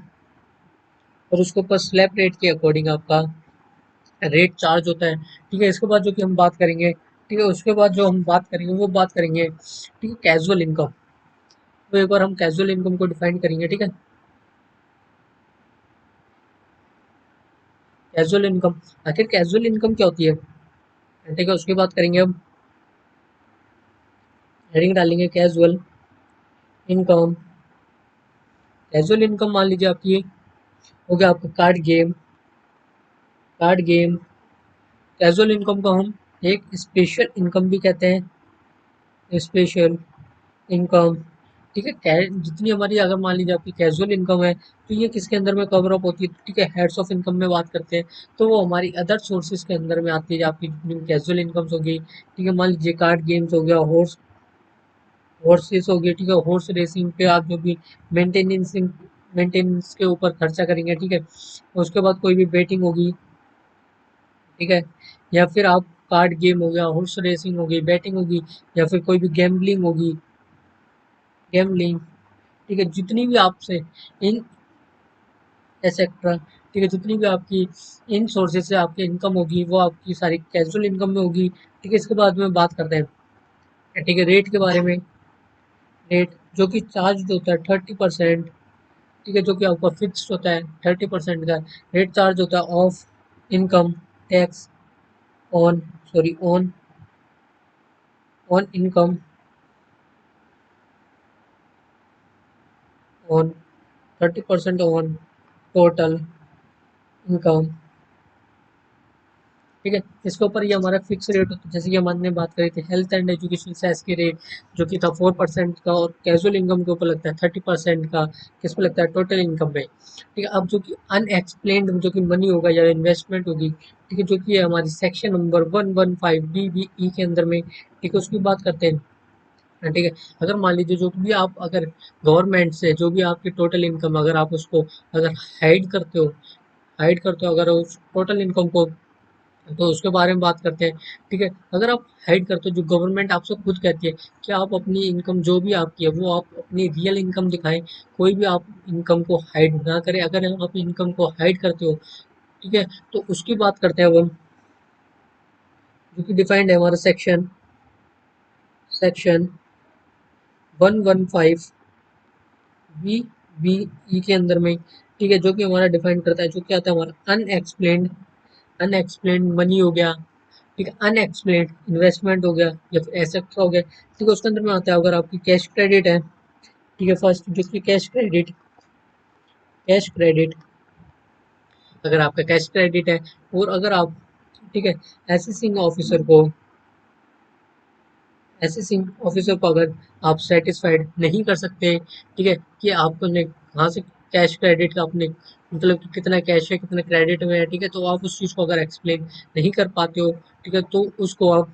और उसके ऊपर स्लैब रेट के अकॉर्डिंग आपका रेट चार्ज होता है। ठीक है, इसके बाद जो कि हम बात करेंगे, ठीक है, उसके बाद जो हम बात करेंगे वो बात करेंगे, ठीक है, कैजुअल इनकम। तो एक बार हम कैजुअल इनकम को डिफाइन करेंगे। ठीक है, कैजुअल इनकम, आखिर कैजुअल इनकम क्या होती है। ठीक है, उसकी बात करेंगे हम, हेडिंग डालेंगे कैजुअल इनकम। कैजुअल इनकम मान लीजिए आपकी हो गया आपका कार्ड गेम। कैजुअल इनकम को हम एक स्पेशल इनकम भी कहते हैं, स्पेशल इनकम। ठीक है, जितनी हमारी अगर मान लीजिए आपकी कैजुअल इनकम है, तो ये किसके अंदर में कवर अप होती है। ठीक है, हेड्स ऑफ इनकम में बात करते हैं, तो वो हमारी अदर सोर्सेज के अंदर में आती है आपकी जितनी कैजुअल इनकम्स होगी। ठीक है, मान लीजिए कार्ड गेम्स हो गया, हॉर्सेस हो गए। ठीक है, हॉर्स रेसिंग पे आप जो भी मेंटेनेंस मेंटेनेंस के ऊपर खर्चा करेंगे। ठीक है, उसके बाद कोई भी बेटिंग होगी। ठीक है, या फिर आप कार्ड गेम हो गया, हॉर्स रेसिंग होगी, बैटिंग होगी, या फिर कोई भी गैम्बलिंग। ठीक है, जितनी भी आपसे इन एक्सेट्रा। ठीक है, जितनी भी आपकी इन सोर्सेज से आपकी इनकम होगी वो आपकी सारी कैजुअल इनकम में होगी। ठीक है, इसके बाद में बात करते हैं ठीक है रेट के बारे में। रेट जो कि चार्ज होता है 30%। ठीक है, जो कि आपका फिक्स्ड होता है 30% का रेट चार्ज होता है of income tax on sorry on on income on 30% on total income. ठीक है, इसके ऊपर ये हमारा फिक्स रेट होता है। जैसे कि हमने बात करी थी हेल्थ एंड एजुकेशन सेस के रेट जो कि था 4% का, और कैजुअल इनकम के ऊपर लगता है 30% का। किस पे लगता है? टोटल इनकम पे। ठीक है, अब जो कि अनएक्सप्लेन्ड जो कि मनी होगा या इन्वेस्टमेंट होगी, ठीक है, जो कि है हमारी सेक्शन नंबर 115 BBE के अंदर में। ठीक है, उसकी बात करते हैं। ठीक है, अगर मान लीजिए जो भी आप अगर गवर्नमेंट से जो भी आपकी टोटल इनकम अगर आप उसको अगर हाइड करते हो अगर उस टोटल इनकम को, तो उसके बारे में बात करते हैं। ठीक है, अगर आप हाइड करते हो जो गवर्नमेंट आपसे खुद कहती है कि आप अपनी इनकम जो भी आपकी है वो आप अपनी रियल इनकम दिखाएं, कोई भी आप इनकम को हाइड ना करें। अगर आप इनकम को हाइड करते हो, ठीक है, तो उसकी बात करते हैं हम, जो कि डिफाइंड है हमारा सेक्शन 115 बी के अंदर में। ठीक है, जो कि हमारा डिफाइन करता है जो क्या आता है हमारा अनएक्सप्लेन्ड मनी हो गया। ठीक है, अनएक्सप्लेन्ड इन्वेस्टमेंट हो गया या फिर एसेट्रा हो गया। ठीक है, उसके अंदर में आता है अगर आपकी कैश क्रेडिट है। ठीक है, फर्स्ट जो कि कैश क्रेडिट अगर आपका कैश क्रेडिट है, और अगर आप, ठीक है, एसेसिंग ऑफिसर को एसेसिंग ऑफिसर को अगर आप सेटिस्फाइड नहीं कर सकते, ठीक है, कि आपको ने कहाँ से कैश क्रेडिट का आपने मतलब कि कितना कैश है कितना क्रेडिट में है, ठीक है, तो आप उस चीज़ को अगर एक्सप्लेन नहीं कर पाते हो, ठीक है, तो उसको आप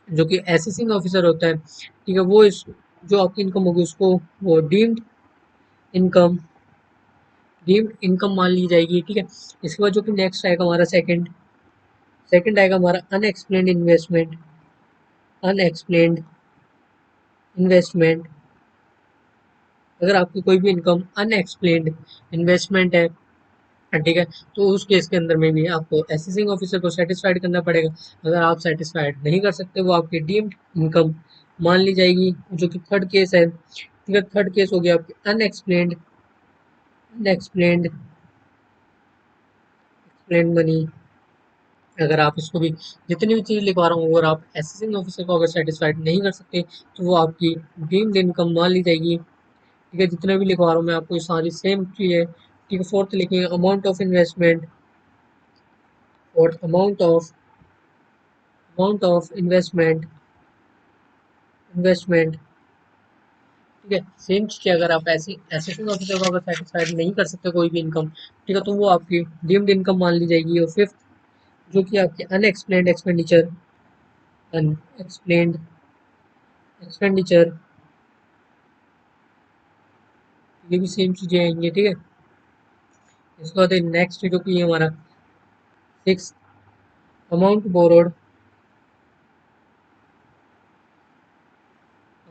जो कि एसेसिंग ऑफिसर होता है, ठीक है, वो इस जो आपकी इनकम होगी उसको वो इनकम डीम्ड इनकम मान ली जाएगी। ठीक है, इसके बाद जो कि नेक्स्ट आएगा हमारा सेकंड आएगा हमारा अनएक्सप्लेन्ड इन्वेस्टमेंट। अगर आपकी कोई भी इनकम अनएक्सप्लेन्ड इन्वेस्टमेंट है, ठीक है, तो उस केस के अंदर में भी आपको एसेसिंग ऑफिसर को सेटिस्फाइड करना पड़ेगा। अगर आप सेटिस्फाइड नहीं कर सकते वो आपकी डीम्ड इनकम मान ली जाएगी। जो कि थर्ड केस है, ठीक है, थर्ड केस हो गया आपकी अनएक्सप्लेन्ड मनी। अगर आप इसको भी जितनी भी चीज़ लिखवा रहा हूँ अगर आप एसेसिंग ऑफिसर को अगर सेटिस्फाइड नहीं कर सकते, तो वो आपकी डीम्ड इनकम मान ली जाएगी। ठीक है, जितने भी लिखवा रहा हूँ मैं आपको ये सारी सेम चीज़ है। ठीक है, फोर्थ लिखेंगे अमाउंट ऑफ इन्वेस्टमेंट और अमाउंट ऑफ इन्वेस्टमेंट। ठीक है, सेम चीज़ है। अगर आप ऐसे एसेसिंग ऑफिसर को अगर सेटिस्फाइड नहीं कर सकते कोई भी इनकम, ठीक है, तो वो आपकी डीम्ड इनकम मान ली जाएगी। और फिफ्थ जो कि आपकी अनएक्सप्लेन्ड एक्सपेंडिचर, ये भी सेम चीज़ें आएंगी। ठीक है, इसके बाद नेक्स्ट जो कि हमारा six amount borrowed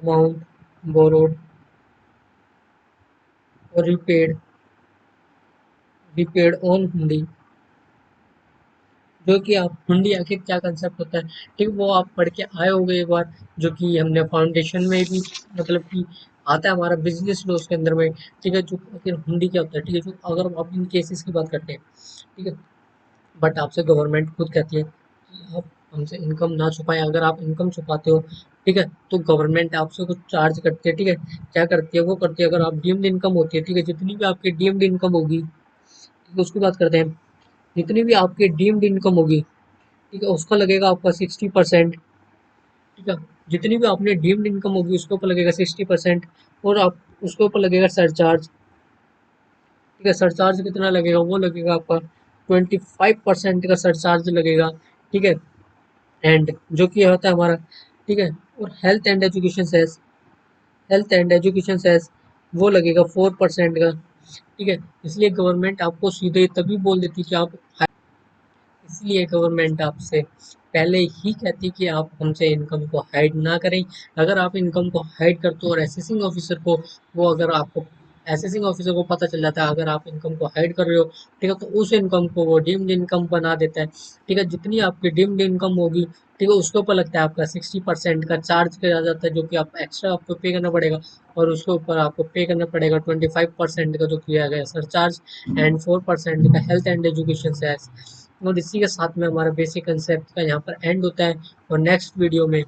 amount borrowed और रिपेड ऑन हुंडी। जो कि आप हुंडी आखिर क्या कंसेप्ट होता है, ठीक है, वो आप पढ़ के आए होंगे एक बार, जो कि हमने फाउंडेशन में भी मतलब कि आता है हमारा बिजनेस लॉस के अंदर में। ठीक है, जो आखिर हुंडी क्या होता है, ठीक है, जो अगर आप इन केसेस की बात करते हैं, ठीक है, बट आपसे गवर्नमेंट खुद कहती है कि आप हमसे इनकम ना छुपाएं। अगर आप इनकम छुपाते हो, ठीक है, तो गवर्नमेंट आपसे कुछ चार्ज करती है। ठीक है, क्या करती है? वो करती है अगर आप डीम्ड इनकम होती है, ठीक है, जितनी भी आपकी डीम्ड इनकम होगी, ठीक है, उसकी बात करते हैं। जितनी भी आपकी डीम्ड इनकम होगी, ठीक है, उसका लगेगा आपका 60%। ठीक है, जितनी भी आपने डीम्ड इनकम होगी उसके ऊपर लगेगा 60%। और आप उसके ऊपर लगेगा सरचार्ज। ठीक है, सरचार्ज कितना लगेगा? वो लगेगा आपका 25% का सरचार्ज लगेगा। ठीक है, एंड जो कि होता है हमारा, ठीक है, और हेल्थ एंड एजुकेशन सेस वो लगेगा 4% का। ठीक है, इसलिए गवर्नमेंट आपको सीधे तभी बोल देती कि आप, इसलिए गवर्नमेंट आपसे पहले ही कहती कि आप हमसे इनकम को हाइड ना करें। अगर आप इनकम को हाइड करते हो और एसेसिंग ऑफिसर को वो अगर आपको असेसिंग ऑफिसर को पता चल जाता है अगर आप इनकम को हाइड कर रहे हो, ठीक है, तो उस इनकम को वो डिम्ड इनकम बना देता है, ठीक है। जितनी आपकी डिम्ड इनकम होगी, ठीक है, उसके ऊपर लगता है आपका 60% का चार्ज किया जाता है, जो कि आप एक्स्ट्रा आपको पे करना पड़ेगा। और उसके ऊपर आपको पे करना पड़ेगा 25% का जो किया गया सरचार्ज, एंड 4% का हेल्थ एंड एजुकेशन सेस। और इसी के साथ में हमारा बेसिक कंसेप्ट का यहाँ पर एंड होता है। और नेक्स्ट वीडियो में,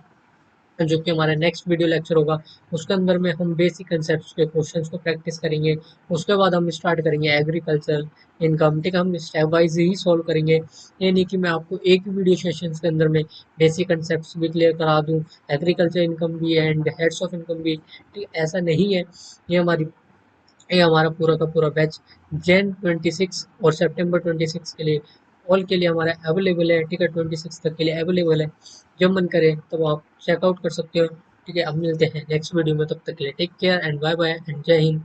जो कि हमारा नेक्स्ट वीडियो लेक्चर होगा, उसके अंदर में हम बेसिक कंसेप्ट के क्वेश्चंस को प्रैक्टिस करेंगे। उसके बाद हम स्टार्ट करेंगे एग्रीकल्चर इनकम, ठीक है। हम स्टेप वाइज ही सॉल्व करेंगे, ये नहीं कि मैं आपको एक ही वीडियो सेशन के अंदर में बेसिक कंसेप्ट भी क्लियर करा दूं, एग्रीकल्चर इनकम भी एंड हेड्स ऑफ इनकम भी, ठीक है, ऐसा नहीं है। ये हमारी ये हमारा पूरा का पूरा बैच जैन 26 और सितंबर 26 के लिए, ऑल के लिए हमारा अवेलेबल है, ठीक है। 26 तक के लिए अवेलेबल है, जब मन करे तब आप चेकआउट कर सकते हो, ठीक है। अब मिलते हैं नेक्स्ट वीडियो में, तब तक के लिए take care and bye bye and जय हिंद।